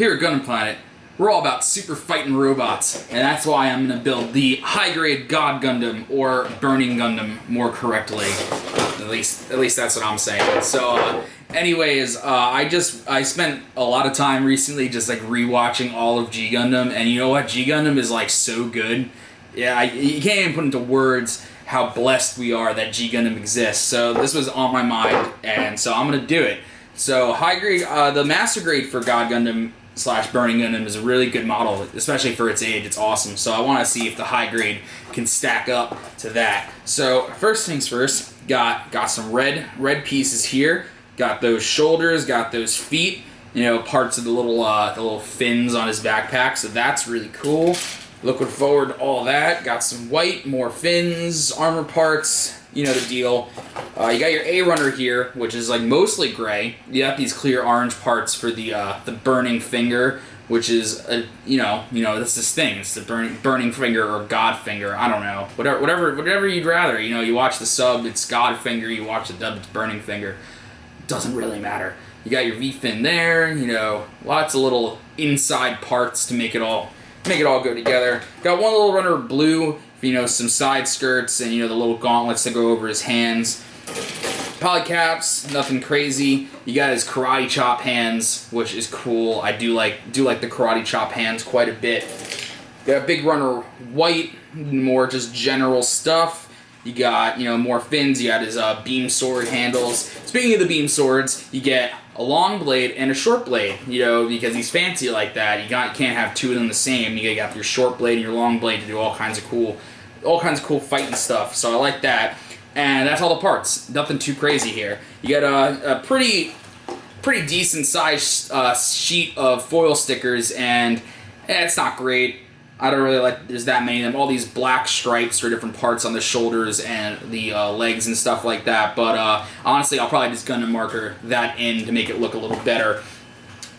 Here at Gundam Planet, we're all about super fighting robots, and that's why I'm going to build the high-grade God Gundam, or Burning Gundam, more correctly. At least that's what I'm saying. So, anyways, I spent a lot of time recently just like rewatching all of G Gundam, and you know what? G Gundam is like so good. Yeah, you can't even put into words how blessed we are that G Gundam exists. So this was on my mind, and so I'm gonna do it. So high grade, the master grade for God Gundam / Burning Gundam is a really good model, especially for its age. It's awesome. So I want to see if the high grade can stack up to that. So first things first, got some red pieces here. Got those shoulders, got those feet. You know, parts of the little fins on his backpack. So that's really cool. Looking forward to all that. Got some white, more fins, armor parts. You know the deal. You got your A runner here, which is like mostly gray. You got these clear orange parts for the burning finger, which is you know that's this thing. It's the burning finger or God finger. I don't know. Whatever you'd rather. You know, you watch the sub, it's God finger. You watch the dub, it's burning finger. Doesn't really matter. You got your V fin there. You know, lots of little inside parts to make it all go together. Got one little runner blue. You know, some side skirts and, you know, the little gauntlets that go over his hands. Polycaps, nothing crazy. You got his karate chop hands, which is cool. I do like the karate chop hands quite a bit. Got a big runner white, more just general stuff. You got, you know, more fins. You got his beam sword handles. Speaking of the beam swords, you get a long blade and a short blade, you know, because he's fancy like that. You can't have two of them the same. You got your short blade and your long blade to do all kinds of cool fighting stuff. So I like that. And that's all the parts. Nothing too crazy here. You got a pretty decent sized sheet of foil stickers, and it's not great. I don't really like there's that many of them. All these black stripes for different parts on the shoulders and the legs and stuff like that. But honestly, I'll probably just Gundam marker that in to make it look a little better.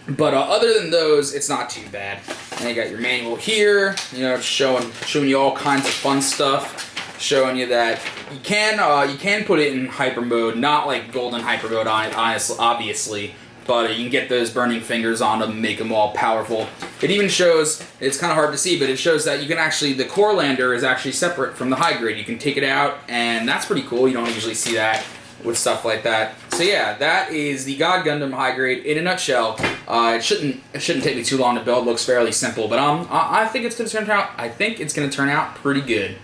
But other than those, it's not too bad. And you got your manual here, you know, showing you all kinds of fun stuff, showing you that you can put it in hyper mode, not like golden hyper mode on it, obviously. But you can get those burning fingers on them and make them all powerful. It even shows, it's kind of hard to see, but it shows that you can actually, the core lander is actually separate from the high grade. You can take it out, and that's pretty cool. You don't usually see that with stuff like that. So yeah, that is the God Gundam high grade in a nutshell. It shouldn't take me too long to build. It looks fairly simple, but I think it's gonna turn out pretty good.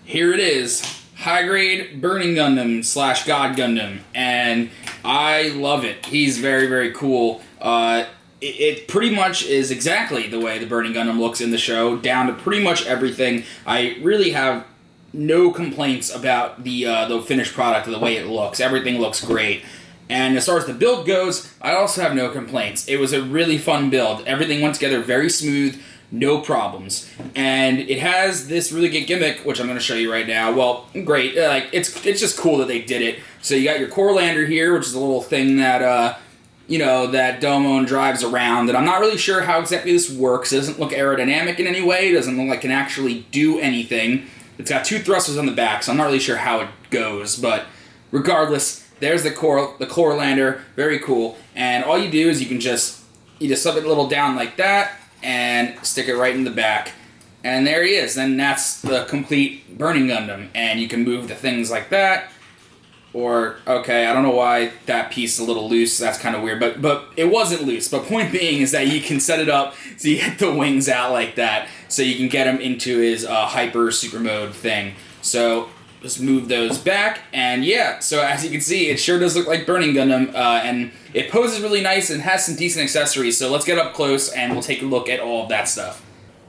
Here it is. High grade Burning Gundam / God Gundam, and I love it. He's very, very cool. It pretty much is exactly the way the Burning Gundam looks in the show, down to pretty much everything. I really have no complaints about the finished product or the way it looks. Everything looks great. And as far as the build goes, I also have no complaints. It was a really fun build. Everything went together very smooth. No problems. And it has this really good gimmick, which I'm going to show you right now. Well, great. It's just cool that they did it. So you got your core lander here, which is a little thing that, that Domon drives around. And I'm not really sure how exactly this works. It doesn't look aerodynamic in any way. It doesn't look like it can actually do anything. It's got two thrusters on the back, so I'm not really sure how it goes. But regardless, there's the core lander. Very cool. And all you do is you just slip it a little down like that, and stick it right in the back. And there he is. And that's the complete Burning Gundam. And you can move the things like that. Or, okay, I don't know why that piece is a little loose. That's kind of weird. But it wasn't loose. But point being is that you can set it up so you get the wings out like that. So you can get him into his hyper super mode thing. So just move those back, and yeah, so as you can see, it sure does look like Burning Gundam, and it poses really nice and has some decent accessories, so let's get up close and we'll take a look at all of that stuff.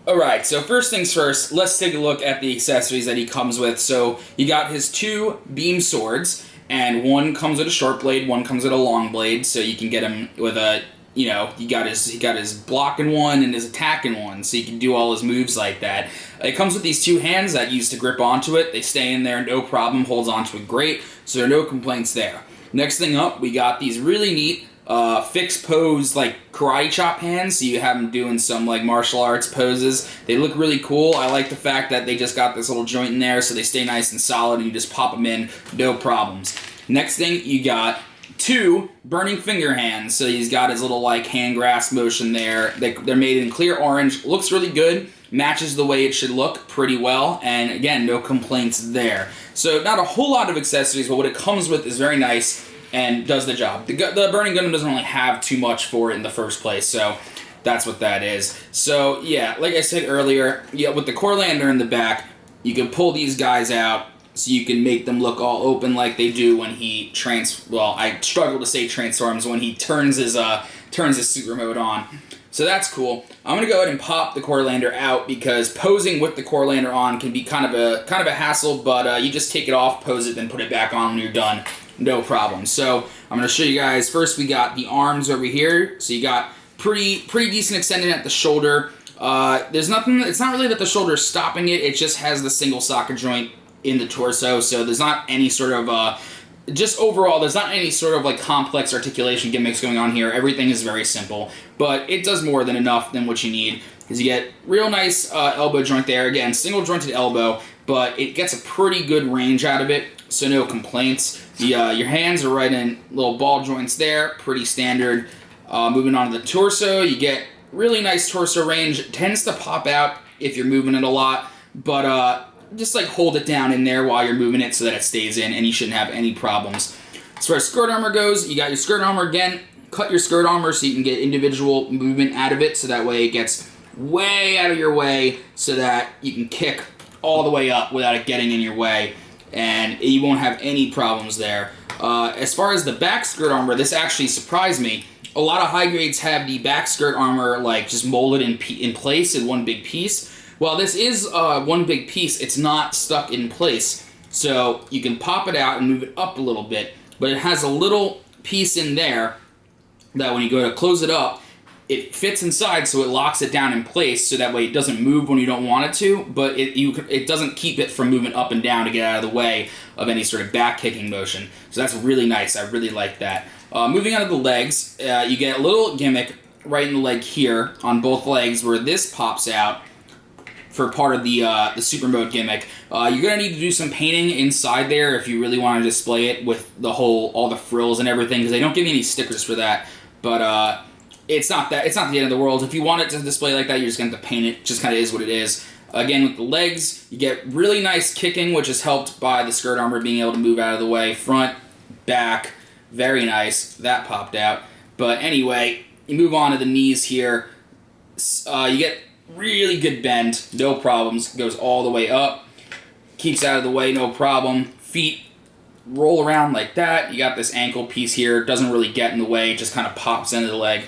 Alright, so first things first, let's take a look at the accessories that he comes with. So you got his two beam swords, and one comes with a short blade, one comes with a long blade, so you can get him with a, he got his block in one and his attack in one, so you can do all his moves like that. It comes with these two hands that you use to grip onto it. They stay in there, no problem, holds onto it great, so there are no complaints there. Next thing up, we got these really neat fixed pose, like karate chop hands, so you have them doing some like martial arts poses. They look really cool. I like the fact that they just got this little joint in there, so they stay nice and solid, and you just pop them in, no problems. Next thing, you got 2 burning finger hands. So he's got his little like hand grasp motion there. They're made in clear orange. Looks really good. Matches the way it should look pretty well. And again, no complaints there. So not a whole lot of accessories, but what it comes with is very nice and does the job. The Burning Gundam doesn't really have too much for it in the first place, so that's what that is. So yeah, like I said earlier, yeah, with the Corelander in the back, you can pull these guys out so you can make them look all open like they do when he well, I struggle to say transforms, when he turns his super mode on. So that's cool. I'm gonna go ahead and pop the Corelander out because posing with the Corelander on can be kind of a hassle, but you just take it off, pose it, then put it back on when you're done. No problem. So I'm gonna show you guys. First, we got the arms over here. So you got pretty decent extended at the shoulder. There's nothing. It's not really that the shoulder is stopping it. It just has the single socket joint in the torso. So there's not any sort of just overall, there's not any sort of like complex articulation gimmicks going on here. Everything is very simple, but it does more than enough than what you need. Because you get real nice elbow joint there. Again, single jointed elbow, but it gets a pretty good range out of it, so no complaints. Your hands are right in little ball joints there, pretty standard. Moving on to the torso, you get really nice torso range. It tends to pop out if you're moving it a lot, but just like hold it down in there while you're moving it so that it stays in, and you shouldn't have any problems. As far as skirt armor goes, you got your skirt armor again. Cut your skirt armor so you can get individual movement out of it, so that way it gets way out of your way so that you can kick all the way up without it getting in your way, and you won't have any problems there. As far as the back skirt armor, this actually surprised me. A lot of high grades have the back skirt armor like just molded in place in one big piece. Well, this is one big piece. It's not stuck in place, so you can pop it out and move it up a little bit, but it has a little piece in there that when you go to close it up, it fits inside, so it locks it down in place, so that way it doesn't move when you don't want it to, but it doesn't keep it from moving up and down to get out of the way of any sort of back kicking motion. So that's really nice. I really like that. Moving on to the legs, you get a little gimmick right in the leg here on both legs where this pops out for part of the super mode gimmick. You're gonna need to do some painting inside there if you really want to display it with all the frills and everything, because they don't give you any stickers for that. But it's not the end of the world. If you want it to display like that, you're just gonna have to paint it. It just kind of is what it is. Again, with the legs, you get really nice kicking, which is helped by the skirt armor being able to move out of the way. Front, back, very nice. That popped out. But anyway, you move on to the knees here. You get really good bend, no problems. Goes all the way up, keeps out of the way, no problem. Feet roll around like that. You got this ankle piece here, doesn't really get in the way, just kind of pops into the leg.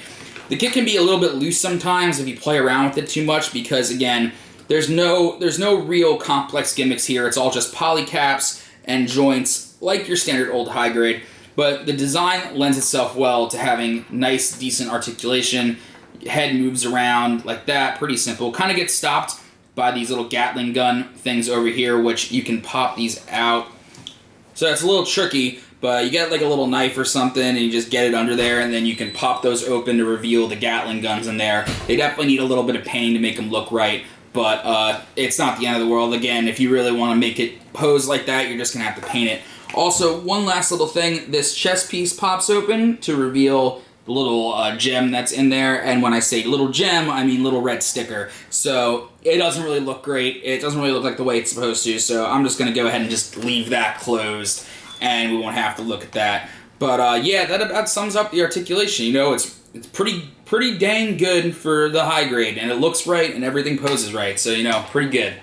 The kick can be a little bit loose sometimes if you play around with it too much, because again, there's no real complex gimmicks here. It's all just polycaps and joints like your standard old high grade, but the design lends itself well to having nice, decent articulation. Head moves around like that, pretty simple. Kind of gets stopped by these little Gatling gun things over here, which you can pop these out. So that's a little tricky, but you get like a little knife or something and you just get it under there, and then you can pop those open to reveal the Gatling guns in there. They definitely need a little bit of pain to make them look right, but it's not the end of the world. Again, if you really want to make it pose like that, you're just going to have to paint it. Also, one last little thing, this chest piece pops open to reveal the little gem that's in there, and when I say little gem, I mean little red sticker. So it doesn't really look great. It doesn't really look like the way it's supposed to, so I'm just going to go ahead and just leave that closed, and we won't have to look at that. But yeah, that about sums up the articulation. You know, it's pretty dang good for the high grade, and it looks right, and everything poses right, so you know, pretty good.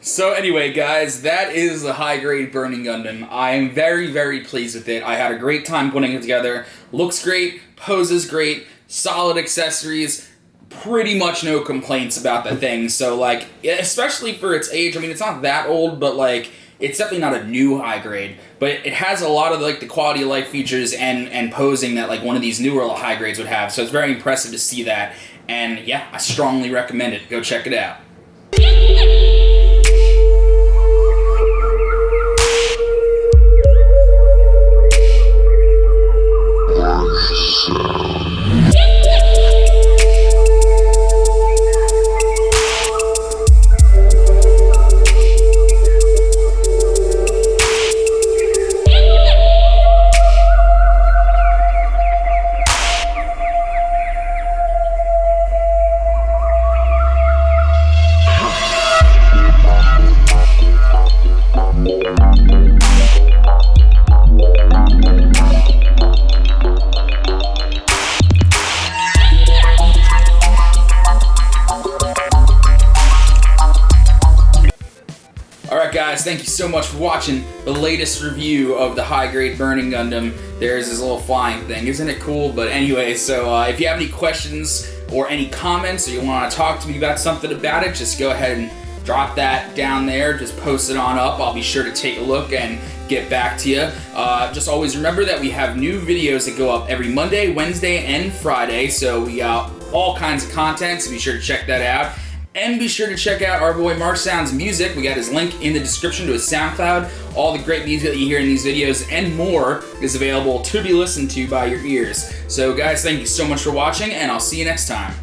So anyway, guys, that is the high-grade Burning Gundam. I am very, very pleased with it. I had a great time putting it together. Looks great, poses great, solid accessories, pretty much no complaints about the thing. So, like, especially for its age, I mean, it's not that old, but, like, it's definitely not a new high-grade. But it has a lot of, like, the quality of life features and posing that, like, one of these newer high-grades would have. So it's very impressive to see that. And, yeah, I strongly recommend it. Go check it out. guys, thank you so much for watching the latest review of the high-grade Burning Gundam. There's this little flying thing. Isn't it cool? But anyway, so if you have any questions or any comments, or you want to talk to me about something about it, just go ahead and drop that down there. Just post it on up. I'll be sure to take a look and get back to you. Just always remember that we have new videos that go up every Monday, Wednesday, and Friday. So we got all kinds of content, so be sure to check that out. And be sure to check out our boy Mark Sound's music. We got his link in the description to his SoundCloud. All the great music that you hear in these videos and more is available to be listened to by your ears. So guys, thank you so much for watching, and I'll see you next time.